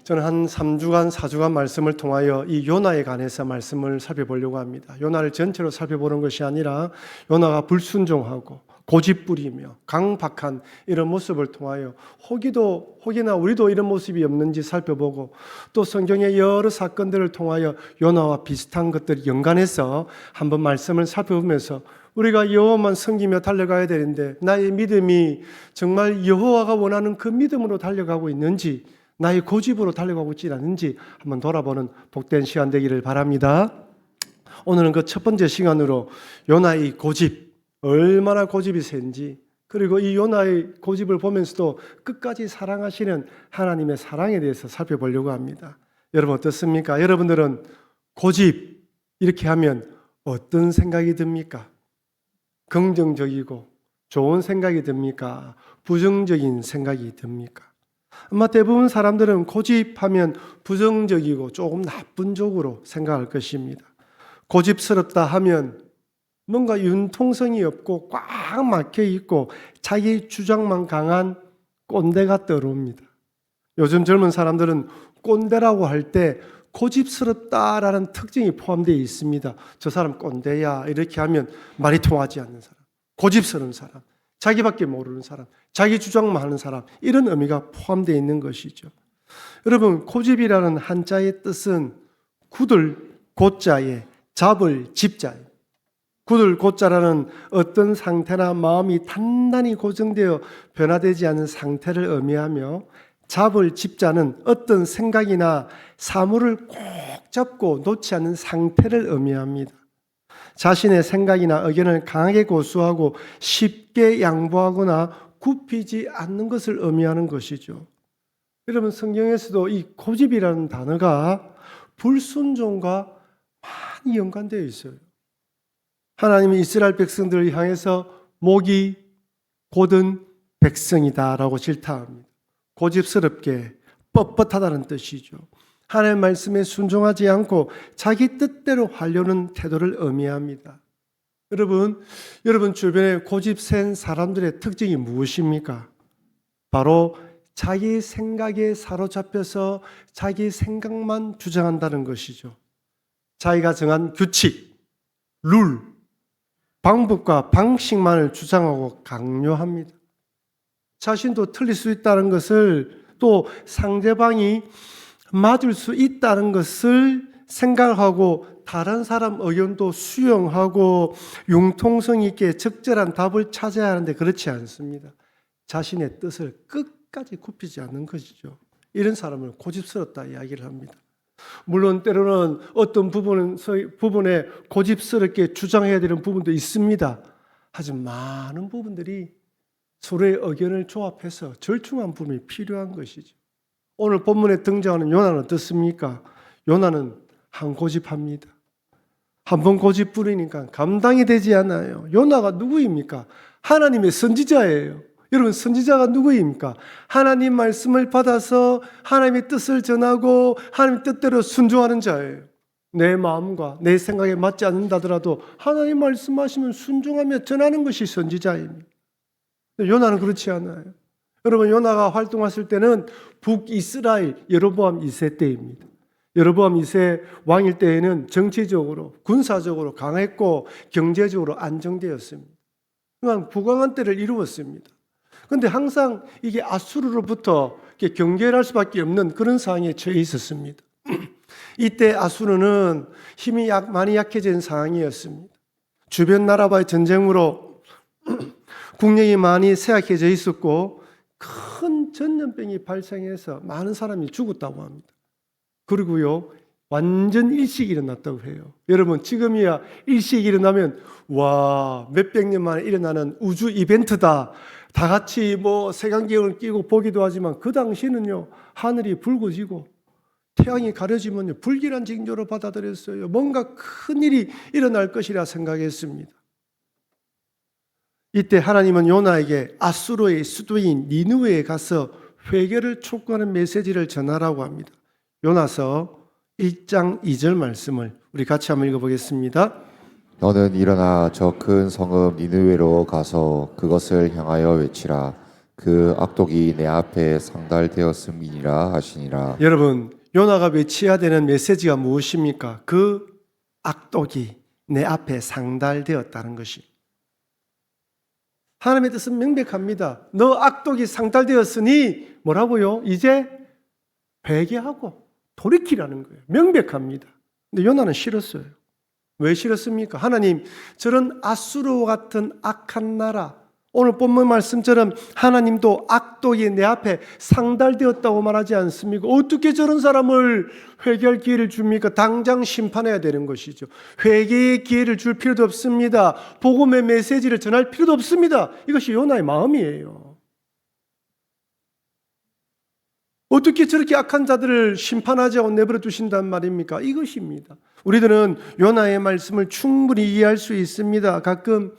저는 한 3주간, 4주간 말씀을 통하여 이 요나에 관해서 말씀을 살펴보려고 합니다. 요나를 전체로 살펴보는 것이 아니라 요나가 불순종하고 고집부리며 강박한 이런 모습을 통하여 혹이나 우리도 이런 모습이 없는지 살펴보고 또 성경의 여러 사건들을 통하여 요나와 비슷한 것들이 연관해서 한번 말씀을 살펴보면서 우리가 여호와만 섬기며 달려가야 되는데 나의 믿음이 정말 여호와가 원하는 그 믿음으로 달려가고 있는지 나의 고집으로 달려가고 있지 않은지 한번 돌아보는 복된 시간 되기를 바랍니다. 오늘은 그 첫 번째 시간으로 요나의 고집, 얼마나 고집이 센지, 그리고 이 요나의 고집을 보면서도 끝까지 사랑하시는 하나님의 사랑에 대해서 살펴보려고 합니다. 여러분 어떻습니까? 여러분들은 고집 이렇게 하면 어떤 생각이 듭니까? 긍정적이고 좋은 생각이 듭니까? 부정적인 생각이 듭니까? 아마 대부분 사람들은 고집하면 부정적이고 조금 나쁜 쪽으로 생각할 것입니다. 고집스럽다 하면 뭔가 융통성이 없고 꽉 막혀 있고 자기 주장만 강한 꼰대가 떠오릅니다. 요즘 젊은 사람들은 꼰대라고 할 때 고집스럽다라는 특징이 포함되어 있습니다. 저 사람 꼰대야 이렇게 하면 말이 통하지 않는 사람, 고집스러운 사람, 자기밖에 모르는 사람, 자기 주장만 하는 사람, 이런 의미가 포함되어 있는 것이죠. 여러분, 고집이라는 한자의 뜻은 굳을 고자에 잡을 집자예요. 굳을 고자라는 어떤 상태나 마음이 단단히 고정되어 변화되지 않은 상태를 의미하며, 잡을 집자는 어떤 생각이나 사물을 꼭 잡고 놓지 않는 상태를 의미합니다. 자신의 생각이나 의견을 강하게 고수하고 쉽게 양보하거나 굽히지 않는 것을 의미하는 것이죠. 여러분, 성경에서도 이 고집이라는 단어가 불순종과 많이 연관되어 있어요. 하나님이 이스라엘 백성들을 향해서 목이 곧은 백성이다라고 질타합니다. 고집스럽게 뻣뻣하다는 뜻이죠. 하나님의 말씀에 순종하지 않고 자기 뜻대로 하려는 태도를 의미합니다. 여러분 주변에 고집센 사람들의 특징이 무엇입니까? 바로 자기 생각에 사로잡혀서 자기 생각만 주장한다는 것이죠. 자기가 정한 규칙, 룰, 방법과 방식만을 주장하고 강요합니다. 자신도 틀릴 수 있다는 것을, 또 상대방이 맞을 수 있다는 것을 생각하고 다른 사람 의견도 수용하고 융통성 있게 적절한 답을 찾아야 하는데 그렇지 않습니다. 자신의 뜻을 끝까지 굽히지 않는 것이죠. 이런 사람을 고집스럽다 이야기를 합니다. 물론 때로는 어떤 부분에 고집스럽게 주장해야 되는 부분도 있습니다. 하지만 많은 부분들이 서로의 의견을 조합해서 절충한 부분이 필요한 것이죠. 오늘 본문에 등장하는 요나는 어떻습니까? 요나는 한 고집합니다. 한번 고집 부리니까 감당이 되지 않아요. 요나가 누구입니까? 하나님의 선지자예요. 여러분, 선지자가 누구입니까? 하나님 말씀을 받아서 하나님의 뜻을 전하고 하나님의 뜻대로 순종하는 자예요. 내 마음과 내 생각에 맞지 않는다더라도 하나님 말씀하시면 순종하며 전하는 것이 선지자입니다. 요나는 그렇지 않아요. 여러분, 요나가 활동했을 때는 북이스라엘 여로보암 2세 때입니다. 여로보암 2세 왕일 때에는 정치적으로, 군사적으로 강했고 경제적으로 안정되었습니다. 그러니까 부강한 때를 이루었습니다. 그런데 항상 이게 아수르로부터 경계할 수밖에 없는 그런 상황에 처해 있었습니다. 이때 아수르는 힘이 많이 약해진 상황이었습니다. 주변 나라와의 전쟁으로 국력이 많이 쇠약해져 있었고 큰 전염병이 발생해서 많은 사람이 죽었다고 합니다. 그리고요, 완전 일식이 일어났다고 해요. 여러분, 지금이야 일식이 일어나면 와, 몇백 년 만에 일어나는 우주 이벤트다. 다 같이 색안경을 끼고 보기도 하지만 그 당시는요, 하늘이 붉어지고 태양이 가려지면요, 불길한 징조로 받아들였어요. 뭔가 큰 일이 일어날 것이라 생각했습니다. 이때 하나님은 요나에게 아수르의 수도인 니느웨에 가서 회개를 촉구하는 메시지를 전하라고 합니다. 요나서 1장 2절 말씀을 우리 같이 한번 읽어보겠습니다. 너는 일어나 저 큰 성읍 니느웨로 가서 그것을 향하여 외치라. 그 악독이 내 앞에 상달되었음이니라 하시니라. 여러분, 요나가 외쳐야 되는 메시지가 무엇입니까? 그 악독이 내 앞에 상달되었다는 것이. 하나님의 뜻은 명백합니다. 너 악독이 상달되었으니 뭐라고요? 이제 회개하고 돌이키라는 거예요. 명백합니다. 근데 요나는 싫었어요. 왜 싫었습니까? 하나님, 저런 아수르와 같은 악한 나라, 오늘 본문 말씀처럼 하나님도 악독이 내 앞에 상달되었다고 말하지 않습니까? 어떻게 저런 사람을 회개할 기회를 줍니까? 당장 심판해야 되는 것이죠. 회개의 기회를 줄 필요도 없습니다. 복음의 메시지를 전할 필요도 없습니다. 이것이 요나의 마음이에요. 어떻게 저렇게 악한 자들을 심판하지 않고 내버려 두신단 말입니까? 이것입니다. 우리들은 요나의 말씀을 충분히 이해할 수 있습니다. 가끔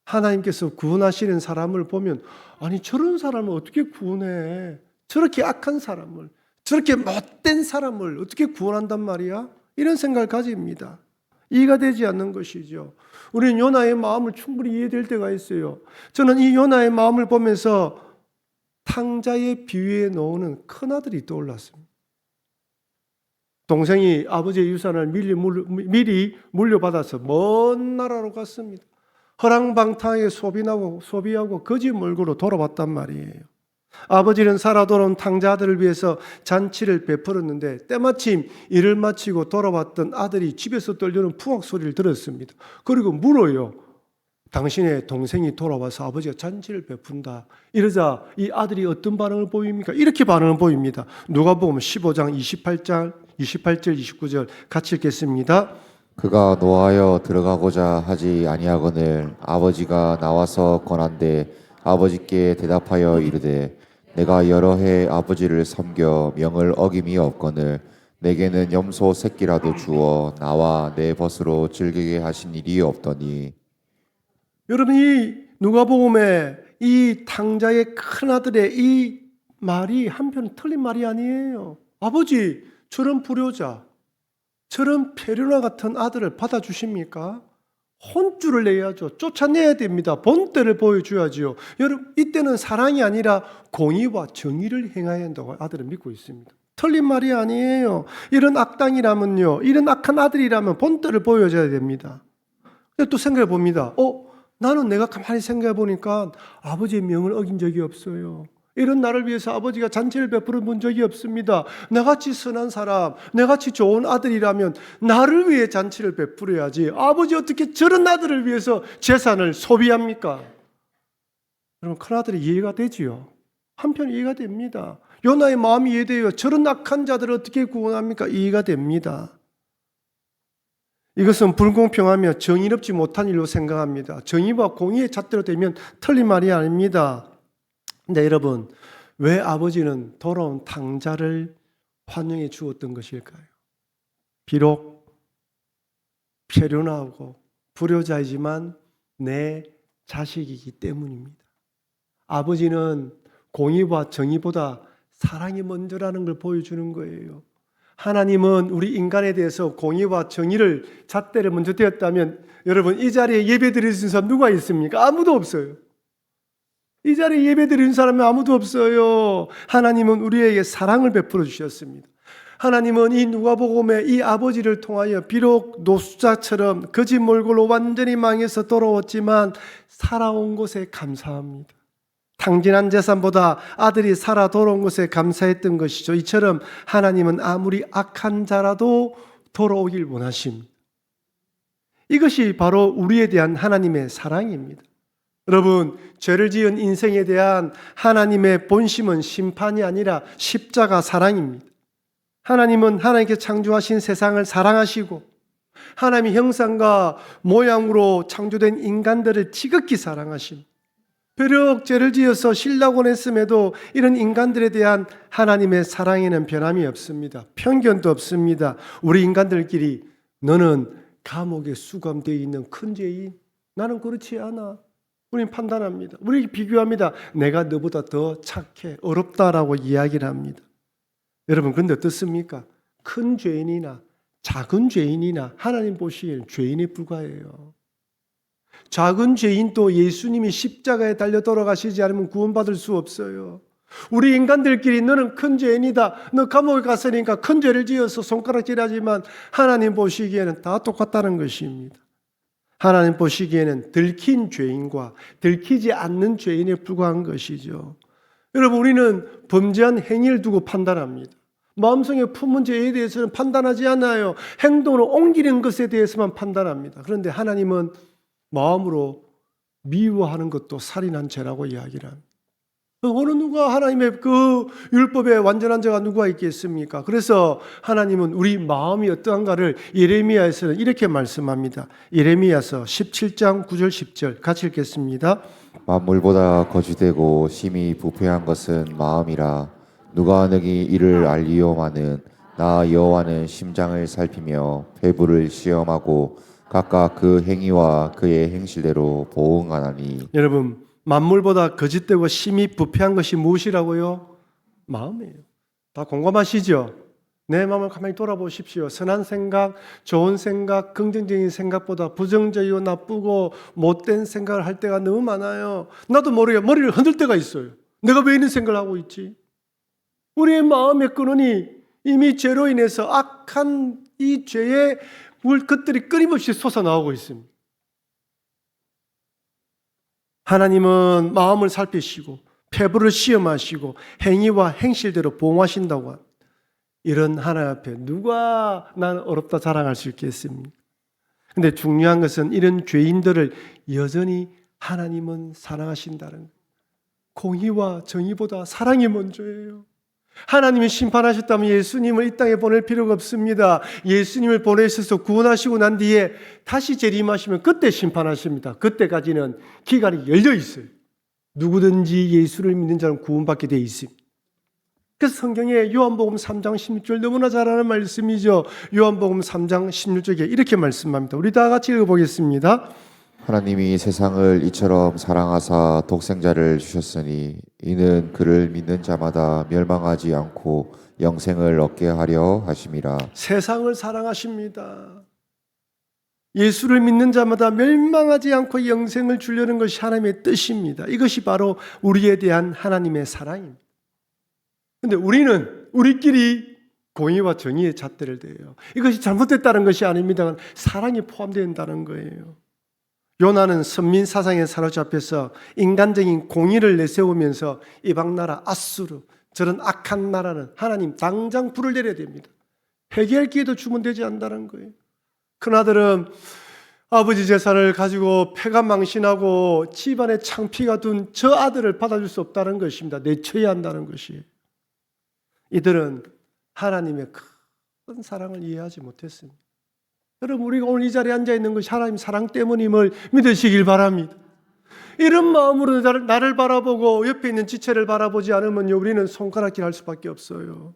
하나님께서 구원하시는 사람을 보면 아니 저런 사람을 어떻게 구원해? 저렇게 악한 사람을, 저렇게 못된 사람을 어떻게 구원한단 말이야? 이런 생각을 가집니다. 이해가 되지 않는 것이죠. 우리는 요나의 마음을 충분히 이해될 때가 있어요. 저는 이 요나의 마음을 보면서 탕자의 비위에 놓는 큰아들이 떠올랐습니다. 동생이 아버지의 유산을 미리 물려받아서 먼 나라로 갔습니다. 허랑방탕하게 소비하고 거짓 몰고로 돌아왔단 말이에요. 아버지는 살아 돌아온 탕자 아들을 위해서 잔치를 베풀었는데 때마침 일을 마치고 돌아왔던 아들이 집에서 떨리는 풍악 소리를 들었습니다. 그리고 물어요. 당신의 동생이 돌아와서 아버지가 잔치를 베푼다. 이러자 이 아들이 어떤 반응을 보입니까? 이렇게 반응을 보입니다. 누가복음 15장 28절 29절 같이 읽겠습니다. 그가 노하여 들어가고자 하지 아니하거늘 아버지가 나와서 권한대 아버지께 대답하여 이르되 내가 여러 해 아버지를 섬겨 명을 어김이 없거늘 내게는 염소 새끼라도 주어 나와 내 벗으로 즐기게 하신 일이 없더니. 여러분, 이 누가복음에 이 탕자의 큰아들의 이 말이 한편 틀린 말이 아니에요. 아버지, 저런 불효자, 저런 페류나 같은 아들을 받아주십니까? 혼쭐을 내야죠. 쫓아내야 됩니다. 본때를 보여줘야지요. 여러분, 이때는 사랑이 아니라 공의와 정의를 행해야 한다고 아들은 믿고 있습니다. 틀린 말이 아니에요. 이런 악당이라면요, 이런 악한 아들이라면 본때를 보여줘야 됩니다. 또 생각해 봅니다. 나는 내가 가만히 생각해 보니까 아버지의 명을 어긴 적이 없어요. 이런 나를 위해서 아버지가 잔치를 베풀어 본 적이 없습니다. 나같이 선한 사람, 나같이 좋은 아들이라면 나를 위해 잔치를 베풀어야지. 아버지 어떻게 저런 아들을 위해서 재산을 소비합니까? 여러분, 큰아들이 이해가 되지요. 한편 이해가 됩니다. 요나의 마음이 이해돼요. 저런 악한 자들을 어떻게 구원합니까? 이해가 됩니다. 이것은 불공평하며 정의롭지 못한 일로 생각합니다. 정의와 공의의 잣대로 되면 틀린 말이 아닙니다. 근데 여러분, 왜 아버지는 돌아온 탕자를 환영해 주었던 것일까요? 비록 폐륜하고 불효자이지만 내 자식이기 때문입니다. 아버지는 공의와 정의보다 사랑이 먼저라는 걸 보여주는 거예요. 하나님은 우리 인간에 대해서 공의와 정의를 잣대를 먼저 떼었다면 여러분, 이 자리에 예배 드릴 수 있는 사람 누가 있습니까? 아무도 없어요. 이 자리에 예배 드리는 사람은 아무도 없어요. 하나님은 우리에게 사랑을 베풀어 주셨습니다. 하나님은 이 누가복음의 이 아버지를 통하여 비록 노숙자처럼 거짓 몰골로 완전히 망해서 돌아왔지만 살아온 것에 감사합니다. 탕진한 재산보다 아들이 살아 돌아온 것에 감사했던 것이죠. 이처럼 하나님은 아무리 악한 자라도 돌아오길 원하십니다. 이것이 바로 우리에 대한 하나님의 사랑입니다. 여러분, 죄를 지은 인생에 대한 하나님의 본심은 심판이 아니라 십자가 사랑입니다. 하나님은 하나님께 창조하신 세상을 사랑하시고 하나님의 형상과 모양으로 창조된 인간들을 지극히 사랑하십니다. 비록 죄를 지어서 실라곤 했음에도 이런 인간들에 대한 하나님의 사랑에는 변함이 없습니다. 편견도 없습니다. 우리 인간들끼리 너는 감옥에 수감되어 있는 큰 죄인, 나는 그렇지 않아. 우리는 판단합니다. 우리 비교합니다. 내가 너보다 더 착해, 어렵다라고 이야기를 합니다. 여러분, 그런데 어떻습니까? 큰 죄인이나 작은 죄인이나 하나님 보시기에는 죄인에 불과해요. 작은 죄인도 예수님이 십자가에 달려 돌아가시지 않으면 구원받을 수 없어요. 우리 인간들끼리 너는 큰 죄인이다. 너 감옥에 갔으니까 큰 죄를 지어서 손가락질하지만 하나님 보시기에는 다 똑같다는 것입니다. 하나님 보시기에는 들킨 죄인과 들키지 않는 죄인에 불과한 것이죠. 여러분, 우리는 범죄한 행위를 두고 판단합니다. 마음속에 품은 죄에 대해서는 판단하지 않아요. 행동으로 옮기는 것에 대해서만 판단합니다. 그런데 하나님은 마음으로 미워하는 것도 살인한 죄라고 이야기를 합니다. 어느 누가 하나님의 그 율법에 완전한 자가 누가 있겠습니까? 그래서 하나님은 우리 마음이 어떠한가를 예레미야에서는 이렇게 말씀합니다. 예레미야서 17장 9절 10절 같이 읽겠습니다. 만물보다 거짓되고 심히 부패한 것은 마음이라. 누가 능히 이를 알리오마는 나 여호와는 심장을 살피며 배부를 시험하고 각각 그 행위와 그의 행실대로 보응하나니. 여러분, 만물보다 거짓되고 심히 부패한 것이 무엇이라고요? 마음이에요. 다 공감하시죠? 내 마음을 가만히 돌아보십시오. 선한 생각, 좋은 생각, 긍정적인 생각보다 부정적이고 나쁘고 못된 생각을 할 때가 너무 많아요. 나도 모르게 머리를 흔들 때가 있어요. 내가 왜 이런 생각을 하고 있지? 우리의 마음의 근원이 이미 죄로 인해서 악한 이 죄의 것들이 끊임없이 솟아나오고 있습니다. 하나님은 마음을 살피시고 폐부를 시험하시고 행위와 행실대로 보응하신다고 합니다. 이런 하나님 앞에 누가 나는 어렵다 자랑할 수 있겠습니까? 그런데 중요한 것은 이런 죄인들을 여전히 하나님은 사랑하신다는 거예요. 공의와 정의보다 사랑이 먼저예요. 하나님이 심판하셨다면 예수님을 이 땅에 보낼 필요가 없습니다. 예수님을 보내셔서 구원하시고 난 뒤에 다시 재림하시면 그때 심판하십니다. 그때까지는 기간이 열려 있어요. 누구든지 예수를 믿는 자는 구원받게 되어 있습니다. 그래서 성경에 요한복음 3장 16절 너무나 잘 아는 말씀이죠. 요한복음 3장 16절에 이렇게 말씀합니다. 우리 다 같이 읽어보겠습니다. 하나님이 세상을 이처럼 사랑하사 독생자를 주셨으니 이는 그를 믿는 자마다 멸망하지 않고 영생을 얻게 하려 하심이라. 세상을 사랑하십니다. 예수를 믿는 자마다 멸망하지 않고 영생을 주려는 것이 하나님의 뜻입니다. 이것이 바로 우리에 대한 하나님의 사랑입니다. 그런데 우리는 우리끼리 공의와 정의의 잣대를 대요. 이것이 잘못됐다는 것이 아닙니다. 사랑이 포함된다는 거예요. 요나는 선민 사상에 사로잡혀서 인간적인 공의를 내세우면서 이방 나라 아수르, 저런 악한 나라는 하나님 당장 불을 내려야 됩니다. 회개할 기회도 주면 되지 않는다는 거예요. 큰아들은 아버지 재산을 가지고 패가 망신하고 집안에 창피가 둔 저 아들을 받아줄 수 없다는 것입니다. 내쳐야 한다는 것이에요. 이들은 하나님의 큰 사랑을 이해하지 못했습니다. 여러분, 우리가 오늘 이 자리에 앉아 있는 것이 하나님 사랑 때문임을 믿으시길 바랍니다. 이런 마음으로 나를 바라보고 옆에 있는 지체를 바라보지 않으면 우리는 손가락질 할 수밖에 없어요.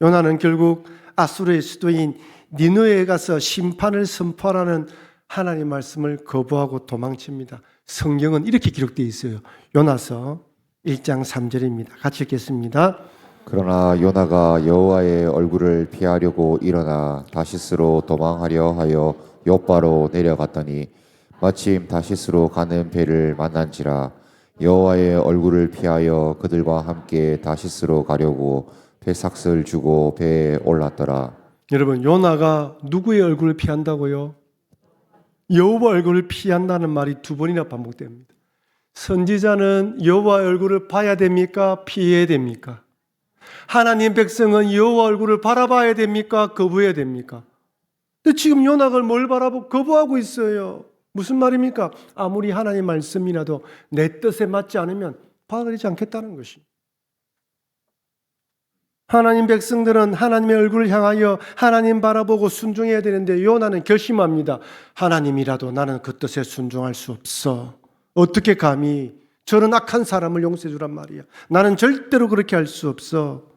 요나는 결국 아수르의 수도인 니느웨에 가서 심판을 선포하라는 하나님의 말씀을 거부하고 도망칩니다. 성경은 이렇게 기록되어 있어요. 요나서 1장 3절입니다. 같이 읽겠습니다. 그러나 요나가 여호와의 얼굴을 피하려고 일어나 다시스로 도망하려 하여 욥바로 내려갔더니 마침 다시스로 가는 배를 만난지라. 여호와의 얼굴을 피하여 그들과 함께 다시스로 가려고 배삭을 주고 배에 올랐더라. 여러분, 요나가 누구의 얼굴을 피한다고요? 여호와 얼굴을 피한다는 말이 두 번이나 반복됩니다. 선지자는 여호와의 얼굴을 봐야 됩니까? 피해야 됩니까? 하나님 백성은 여호와 얼굴을 바라봐야 됩니까? 거부해야 됩니까? 근데 지금 요나가 뭘 바라보고 거부하고 있어요. 무슨 말입니까? 아무리 하나님 말씀이라도 내 뜻에 맞지 않으면 받아들이지 않겠다는 것입니다. 하나님 백성들은 하나님의 얼굴을 향하여 하나님 바라보고 순종해야 되는데 요나는 결심합니다. 하나님이라도 나는 그 뜻에 순종할 수 없어. 어떻게 감히 저런 악한 사람을 용서해 주란 말이야. 나는 절대로 그렇게 할 수 없어.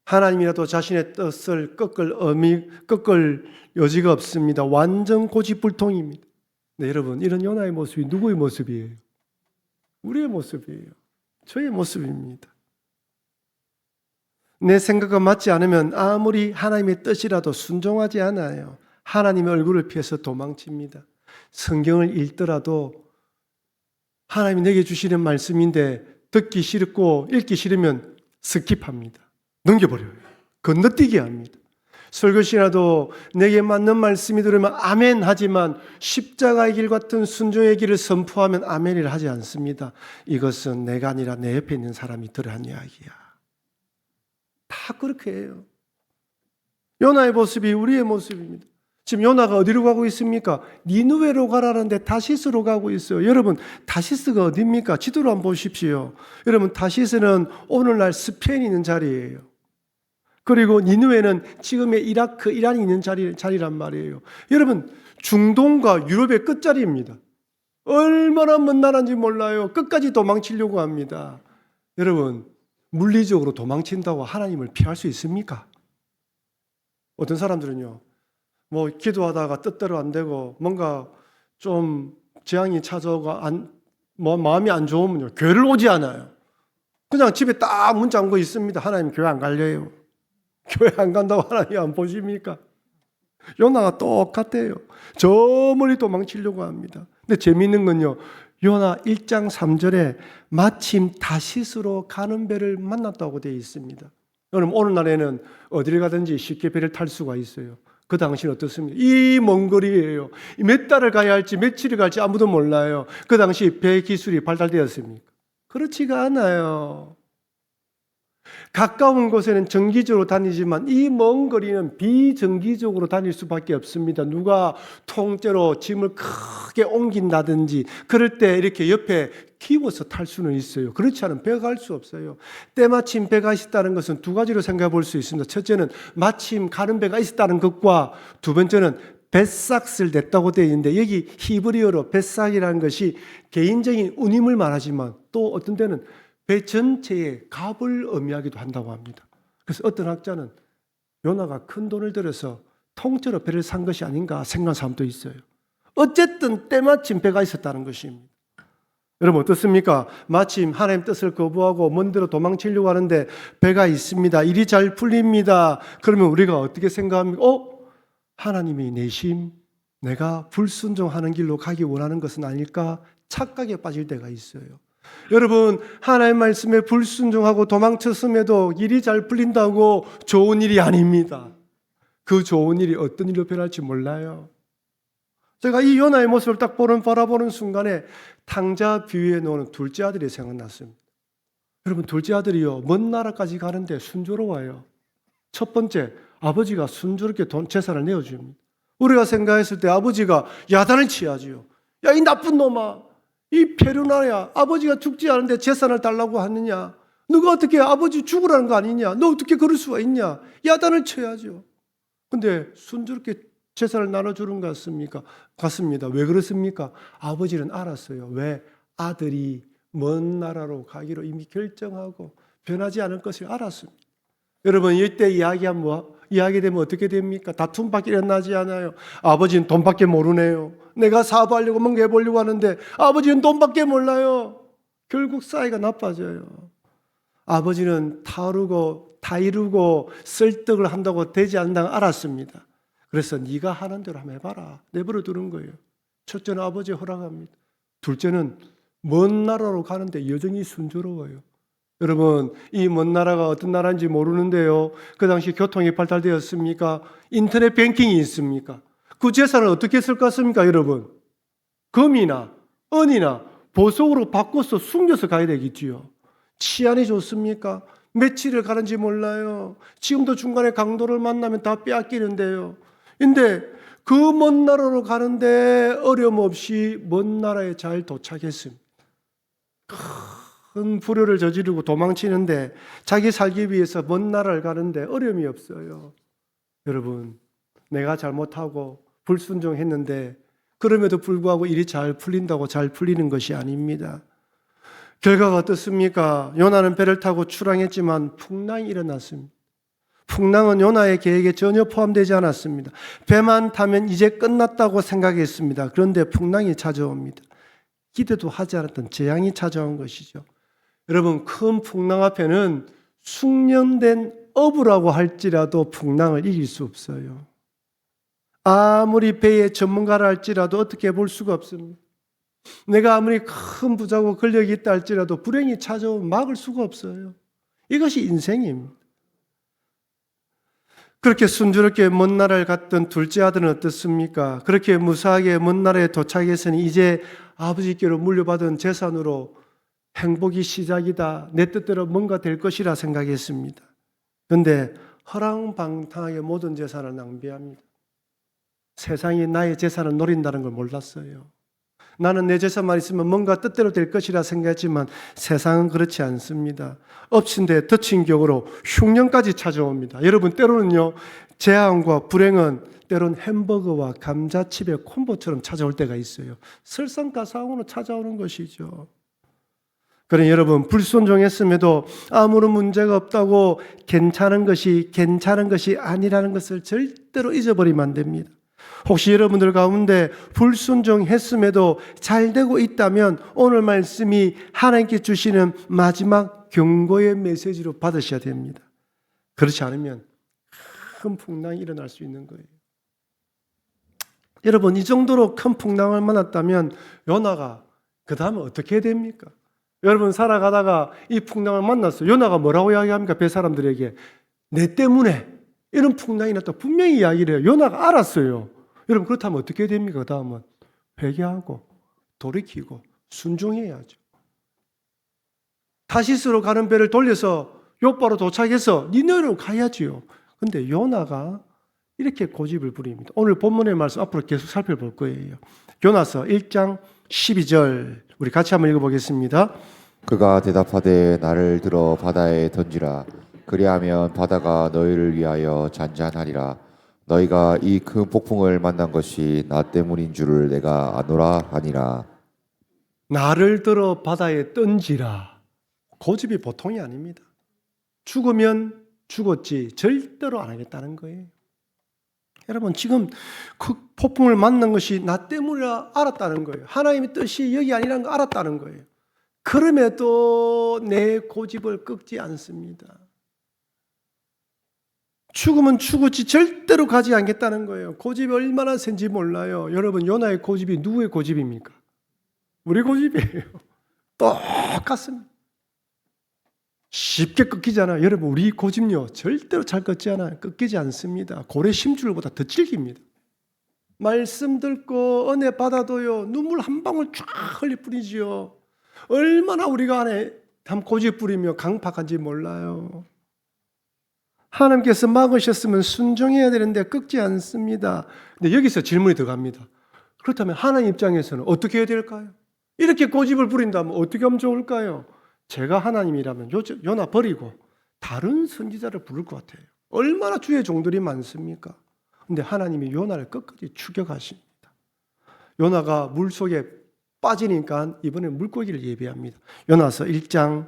하나님이라도 자신의 뜻을 꺾을 여지가 없습니다. 완전 고집불통입니다. 네, 여러분, 이런 요나의 모습이 누구의 모습이에요? 우리의 모습이에요. 저의 모습입니다. 내 생각과 맞지 않으면 아무리 하나님의 뜻이라도 순종하지 않아요. 하나님의 얼굴을 피해서 도망칩니다. 성경을 읽더라도 하나님이 내게 주시는 말씀인데 듣기 싫고 읽기 싫으면 스킵합니다. 넘겨버려요. 건너뛰게 합니다. 설교 시간에도 내게 맞는 말씀이 들으면 아멘 하지만 십자가의 길 같은 순종의 길을 선포하면 아멘이라 하지 않습니다. 이것은 내가 아니라 내 옆에 있는 사람이 들으란 이야기야. 다 그렇게 해요. 요나의 모습이 우리의 모습입니다. 지금 요나가 어디로 가고 있습니까? 니느웨로 가라는데 다시스로 가고 있어요. 여러분, 다시스가 어디입니까? 지도로 한번 보십시오. 여러분, 다시스는 오늘날 스페인이 있는 자리예요. 그리고 니느웨는 지금의 이라크, 이란이 있는 자리란 말이에요. 여러분, 중동과 유럽의 끝자리입니다. 얼마나 먼 나라인지 몰라요. 끝까지 도망치려고 합니다. 여러분, 물리적으로 도망친다고 하나님을 피할 수 있습니까? 어떤 사람들은요, 뭐 기도하다가 뜻대로 안 되고 뭔가 좀 재앙이 찾아오고 마음이 안 좋으면요, 교회를 오지 않아요. 그냥 집에 딱 문 잠고 있습니다. 하나님 교회 안 갈래요. 교회 안 간다고 하나님 안 보십니까? 요나가 똑같아요. 저 멀리 도망치려고 합니다. 근데 재미있는 건요, 요나 1장 3절에 마침 다시스로 가는 배를 만났다고 되어 있습니다. 여러분, 오늘날에는 어디를 가든지 쉽게 배를 탈 수가 있어요. 그 당시는 어떻습니까? 이 먼 거리예요. 몇 달을 가야 할지 며칠을 갈지 아무도 몰라요. 그 당시 배 기술이 발달되었습니까? 그렇지가 않아요. 가까운 곳에는 정기적으로 다니지만 이 먼 거리는 비정기적으로 다닐 수밖에 없습니다. 누가 통째로 짐을 크게 옮긴다든지 그럴 때 이렇게 옆에 키워서 탈 수는 있어요. 그렇지 않으면 배가 갈 수 없어요. 때마침 배가 있었다는 것은 두 가지로 생각해 볼 수 있습니다. 첫째는 마침 가는 배가 있었다는 것과 두 번째는 뱃삭을 냈다고 되어 있는데 여기 히브리어로 뱃삭이라는 것이 개인적인 운임을 말하지만 또 어떤 때는 배 전체에 값을 의미하기도 한다고 합니다. 그래서 어떤 학자는 요나가 큰 돈을 들여서 통째로 배를 산 것이 아닌가 생각하는 사람도 있어요. 어쨌든 때마침 배가 있었다는 것입니다. 여러분 어떻습니까? 마침 하나님 뜻을 거부하고 먼 데로 도망치려고 하는데 배가 있습니다. 일이 잘 풀립니다. 그러면 우리가 어떻게 생각합니까? 하나님이 내심 내가 불순종하는 길로 가기 원하는 것은 아닐까 착각에 빠질 때가 있어요. 여러분, 하나님의 말씀에 불순종하고 도망쳤음에도 일이 잘 풀린다고 좋은 일이 아닙니다. 그 좋은 일이 어떤 일로 변할지 몰라요. 제가 이 요나의 모습을 딱 바라보는 순간에 탕자 비위에 놓는 둘째 아들이 생각났습니다. 여러분, 둘째 아들이요, 먼 나라까지 가는데 순조로워요. 첫 번째, 아버지가 순조롭게 재산을 내어줍니다. 우리가 생각했을 때 아버지가 야단을 치야지요. 야, 이 나쁜 놈아! 이 페루나야, 아버지가 죽지 않은데 재산을 달라고 하느냐? 너가 어떻게 아버지 죽으라는 거 아니냐? 너 어떻게 그럴 수가 있냐? 야단을 쳐야죠. 근데 순조롭게 재산을 나눠주는 것 같습니다. 왜 그렇습니까? 아버지는 알았어요. 왜? 아들이 먼 나라로 가기로 이미 결정하고 변하지 않을 것을 알았습니다. 여러분, 이때 이야기되면 어떻게 됩니까? 다툼밖에 일어나지 않아요. 아버지는 돈밖에 모르네요. 내가 사업하려고 뭔가 해보려고 하는데 아버지는 돈밖에 몰라요. 결국 사이가 나빠져요. 아버지는 다 이루고 설득을 한다고 되지 않는다고 알았습니다. 그래서 네가 하는 대로 한번 해봐라. 내버려 두는 거예요. 첫째는 아버지 허락합니다. 둘째는 먼 나라로 가는데 여전히 순조로워요. 여러분, 이 먼 나라가 어떤 나라인지 모르는데요. 그 당시 교통이 발달되었습니까? 인터넷 뱅킹이 있습니까? 그 재산을 어떻게 쓸 것 같습니까, 여러분? 금이나 은이나 보석으로 바꿔서 숨겨서 가야 되겠지요. 치안이 좋습니까? 며칠을 가는지 몰라요. 지금도 중간에 강도를 만나면 다 빼앗기는데요. 근데 그 먼 나라로 가는데 어려움 없이 먼 나라에 잘 도착했습니다. 큰 불효를 저지르고 도망치는데 자기 살기 위해서 먼 나라를 가는데 어려움이 없어요. 여러분, 내가 잘못하고 불순종했는데 그럼에도 불구하고 일이 잘 풀린다고 잘 풀리는 것이 아닙니다. 결과가 어떻습니까? 요나는 배를 타고 출항했지만 풍랑이 일어났습니다. 풍랑은 요나의 계획에 전혀 포함되지 않았습니다. 배만 타면 이제 끝났다고 생각했습니다. 그런데 풍랑이 찾아옵니다. 기대도 하지 않았던 재앙이 찾아온 것이죠. 여러분, 큰 풍랑 앞에는 숙련된 어부라고 할지라도 풍랑을 이길 수 없어요. 아무리 배의 전문가라 할지라도 어떻게 볼 수가 없습니다. 내가 아무리 큰 부자고 권력이 있다 할지라도 불행이 찾아오면 막을 수가 없어요. 이것이 인생입니다. 그렇게 순조롭게 먼 나라를 갔던 둘째 아들은 어떻습니까? 그렇게 무사하게 먼 나라에 도착했으니 이제 아버지께로 물려받은 재산으로 행복이 시작이다. 내 뜻대로 뭔가 될 것이라 생각했습니다. 그런데 허랑방탕하게 모든 재산을 낭비합니다. 세상이 나의 재산을 노린다는 걸 몰랐어요. 나는 내 재산만 있으면 뭔가 뜻대로 될 것이라 생각했지만 세상은 그렇지 않습니다. 엎친 데 덮친 격으로 흉년까지 찾아옵니다. 여러분, 때로는요, 재앙과 불행은 때론 햄버거와 감자칩의 콤보처럼 찾아올 때가 있어요. 설상가상으로 찾아오는 것이죠. 그러니 여러분, 불순종했음에도 아무런 문제가 없다고 괜찮은 것이 아니라는 것을 절대로 잊어버리면 안 됩니다. 혹시 여러분들 가운데 불순종했음에도 잘 되고 있다면 오늘 말씀이 하나님께 주시는 마지막 경고의 메시지로 받으셔야 됩니다. 그렇지 않으면 큰 풍랑이 일어날 수 있는 거예요. 여러분, 이 정도로 큰 풍랑을 만났다면 요나가 그 다음에 어떻게 해야 됩니까? 여러분, 살아가다가 이 풍랑을 만났어요. 요나가 뭐라고 이야기합니까? 배 사람들에게 내 때문에 이런 풍랑이 났다 분명히 이야기를 해요. 요나가 알았어요. 여러분, 그렇다면 어떻게 해야 됩니까? 그 다음은 회개하고 돌이키고 순종해야죠. 타시스로 가는 배를 돌려서 요바로 도착해서 니네로 가야지요. 근데 요나가 이렇게 고집을 부립니다. 오늘 본문의 말씀 앞으로 계속 살펴볼 거예요. 요나서 1장 12절 우리 같이 한번 읽어보겠습니다. 그가 대답하되 나를 들어 바다에 던지라. 그리하면 바다가 너희를 위하여 잔잔하리라. 너희가 이 큰 폭풍을 만난 것이 나 때문인 줄을 내가 아노라 하니라. 나를 들어 바다에 던지라. 고집이 보통이 아닙니다. 죽으면 죽었지 절대로 안 하겠다는 거예요. 여러분, 지금 그 폭풍을 만난 것이 나 때문이라 알았다는 거예요. 하나님의 뜻이 여기 아니라는 거 알았다는 거예요. 그럼에도 내 고집을 꺾지 않습니다. 죽으면 죽었지 절대로 가지 않겠다는 거예요. 고집이 얼마나 센지 몰라요. 여러분, 요나의 고집이 누구의 고집입니까? 우리 고집이에요. 똑같습니다. 쉽게 꺾이잖아요. 여러분, 우리 고집요 절대로 잘 꺾지 않아요. 꺾이지 않습니다. 고래 심줄보다 더 질깁니다. 말씀 듣고 은혜 받아도요 눈물 한 방울 쫙 흘릴 뿐이지요. 얼마나 우리가 안에 고집 부리며 강팍한지 몰라요. 하나님께서 막으셨으면 순종해야 되는데 꺾지 않습니다. 근데 여기서 질문이 들어갑니다. 그렇다면 하나님 입장에서는 어떻게 해야 될까요? 이렇게 고집을 부린다면 어떻게 하면 좋을까요? 제가 하나님이라면 요나 버리고 다른 선지자를 부를 것 같아요. 얼마나 주의 종들이 많습니까? 근데 하나님이 요나를 끝까지 추격하십니다. 요나가 물속에 빠지니까 이번에 물고기를 예비합니다. 요나서 1장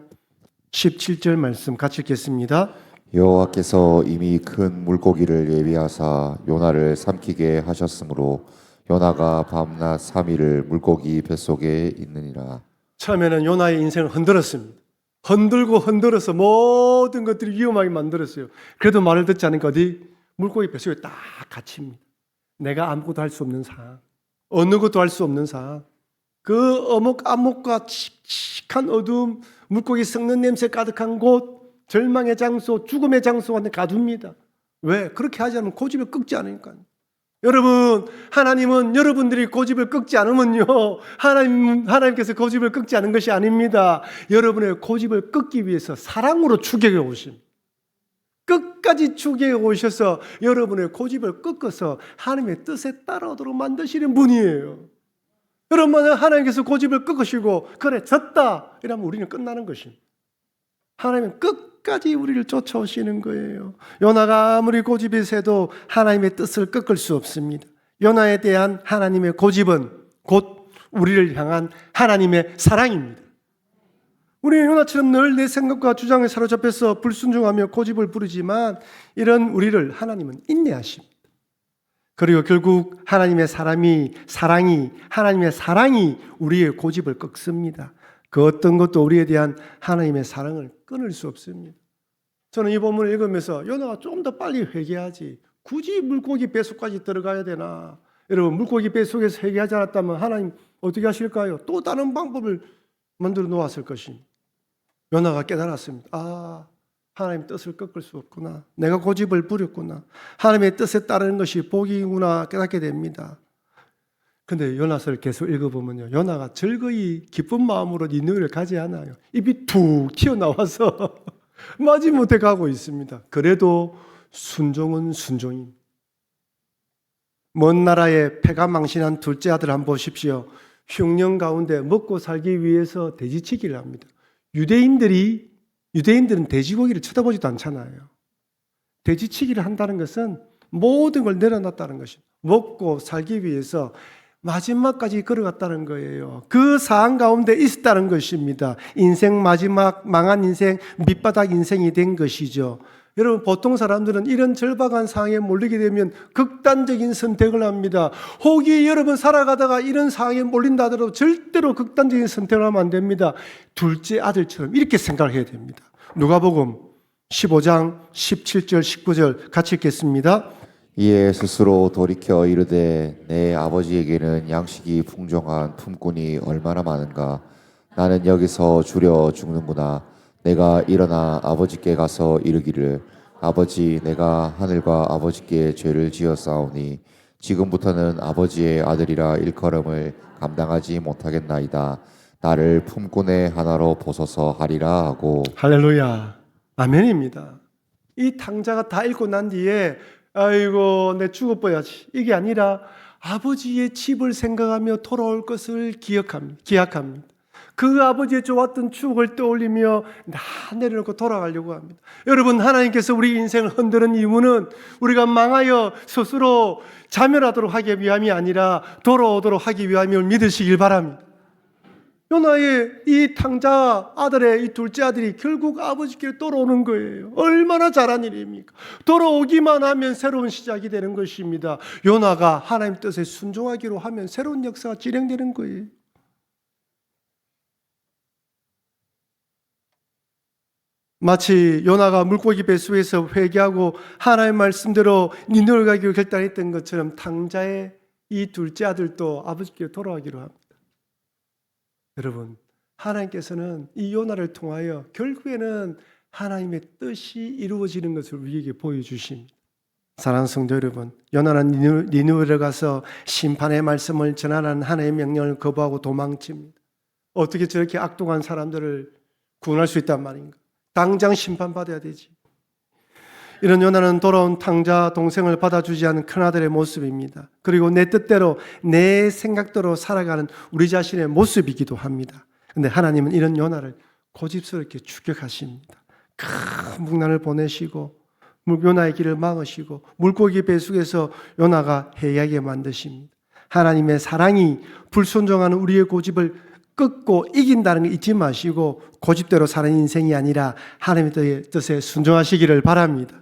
17절 말씀 같이 읽겠습니다. 여호와께서 이미 큰 물고기를 예비하사 요나를 삼키게 하셨으므로 요나가 밤낮 3일을 물고기 뱃속에 있느니라. 처음에는 요나의 인생을 흔들었습니다. 흔들고 흔들어서 모든 것들이 위험하게 만들었어요. 그래도 말을 듣지 않으니까 어디 물고기 뱃속에 딱 갇힙니다. 내가 아무것도 할 수 없는 상황, 어느 것도 할 수 없는 상황, 그 암흑과 칙칙한 어두움, 물고기 썩는 냄새 가득한 곳, 절망의 장소, 죽음의 장소가 가둡니다. 왜? 그렇게 하지 않으면 고집을 꺾지 않으니까요. 여러분, 하나님은 여러분들이 고집을 꺾지 않으면요, 하나님께서 고집을 꺾지 않은 것이 아닙니다. 여러분의 고집을 꺾기 위해서 사랑으로 추격해 오십니다. 끝까지 추격해 오셔서 여러분의 고집을 꺾어서 하나님의 뜻에 따라오도록 만드시는 분이에요. 여러분, 하나님께서 고집을 꺾으시고 그래 졌다 이러면 우리는 끝나는 것입니다. 하나님은 끝까지 우리를 쫓아오시는 거예요. 요나가 아무리 고집이 세도 하나님의 뜻을 꺾을 수 없습니다. 요나에 대한 하나님의 고집은 곧 우리를 향한 하나님의 사랑입니다. 우리는 요나처럼 늘 내 생각과 주장에 사로잡혀서 불순종하며 고집을 부르지만 이런 우리를 하나님은 인내하십니다. 그리고 결국 하나님의 하나님의 사랑이 우리의 고집을 꺾습니다. 그 어떤 것도 우리에 대한 하나님의 사랑을 끊을 수 없습니다. 저는 이 본문을 읽으면서 요나가 좀 더 빨리 회개하지 굳이 물고기 뱃속까지 들어가야 되나? 여러분, 물고기 뱃속에서 회개하지 않았다면 하나님 어떻게 하실까요? 또 다른 방법을 만들어 놓았을 것입니다. 요나가 깨달았습니다. 아, 하나님 뜻을 꺾을 수 없구나. 내가 고집을 부렸구나. 하나님의 뜻에 따르는 것이 복이구나 깨닫게 됩니다. 근데 요나서를 계속 읽어보면요, 요나가 즐거이 기쁜 마음으로 니느웨를 가지 않아요. 입이 툭 튀어나와서 마지못해 가고 있습니다. 그래도 순종은 순종입니다. 먼 나라에 패가 망신한 둘째 아들 한번 보십시오. 흉년 가운데 먹고 살기 위해서 돼지치기를 합니다. 유대인들은 돼지고기를 쳐다보지도 않잖아요. 돼지치기를 한다는 것은 모든 걸 내려놨다는 것입니다. 먹고 살기 위해서 마지막까지 걸어갔다는 거예요. 그 상황 가운데 있었다는 것입니다. 인생 마지막 망한 인생, 밑바닥 인생이 된 것이죠. 여러분, 보통 사람들은 이런 절박한 상황에 몰리게 되면 극단적인 선택을 합니다. 혹이 여러분 살아가다가 이런 상황에 몰린다 하더라도 절대로 극단적인 선택을 하면 안 됩니다. 둘째 아들처럼 이렇게 생각을 해야 됩니다. 누가복음 15장 17절 19절 같이 읽겠습니다. 이에 스스로 돌이켜 이르되 내 아버지에게는 양식이 풍성한 품꾼이 얼마나 많은가. 나는 여기서 주려 죽는구나. 내가 일어나 아버지께 가서 이르기를 아버지, 내가 하늘과 아버지께 죄를 지었사오니 지금부터는 아버지의 아들이라 일컬음을 감당하지 못하겠나이다. 나를 품꾼의 하나로 보소서 하리라 하고. 할렐루야, 아멘입니다. 이 탕자가 다 읽고 난 뒤에 아이고 내 죽어버려야지 이게 아니라 아버지의 집을 생각하며 돌아올 것을 기약합니다. 그 아버지의 좋았던 추억을 떠올리며 다 내려놓고 돌아가려고 합니다. 여러분, 하나님께서 우리 인생을 흔드는 이유는 우리가 망하여 스스로 자멸하도록 하기 위함이 아니라 돌아오도록 하기 위함을 믿으시길 바랍니다. 요나의 이 탕자 아들의 이 둘째 아들이 결국 아버지께 돌아오는 거예요. 얼마나 잘한 일입니까? 돌아오기만 하면 새로운 시작이 되는 것입니다. 요나가 하나님 뜻에 순종하기로 하면 새로운 역사가 진행되는 거예요. 마치 요나가 물고기 뱃속에서 회개하고 하나님의 말씀대로 니느웨 가기로 결단했던 것처럼 탕자의 이 둘째 아들도 아버지께 돌아가기로 합니다. 여러분, 하나님께서는 이 요나를 통하여 결국에는 하나님의 뜻이 이루어지는 것을 우리에게 보여주십니다. 사랑하는 성도 여러분, 요나는 니느웨를 가서 심판의 말씀을 전하라는 하나님의 명령을 거부하고 도망칩니다. 어떻게 저렇게 악독한 사람들을 구원할 수 있단 말인가? 당장 심판받아야 되지. 이런 요나는 돌아온 탕자 동생을 받아주지 않은 큰아들의 모습입니다. 그리고 내 뜻대로 내 생각대로 살아가는 우리 자신의 모습이기도 합니다. 그런데 하나님은 이런 요나를 고집스럽게 추격하십니다. 큰 풍랑을 보내시고 요나의 길을 막으시고 물고기 뱃속에서 요나가 해이하게 만드십니다. 하나님의 사랑이 불순종하는 우리의 고집을 끊고 이긴다는 걸 잊지 마시고 고집대로 사는 인생이 아니라 하나님의 뜻에 순종하시기를 바랍니다.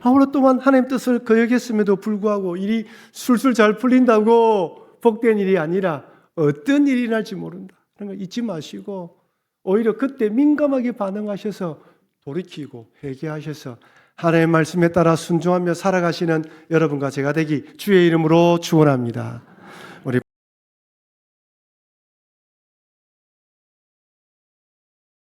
아무로 또한 하나님 뜻을 거역했음에도 불구하고 일이 술술 잘 풀린다고 복된 일이 아니라 어떤 일이 날지 모른다. 그런 걸 잊지 마시고 오히려 그때 민감하게 반응하셔서 돌이키고 회개하셔서 하나님의 말씀에 따라 순종하며 살아가시는 여러분과 제가 되기 주의 이름으로 축원합니다.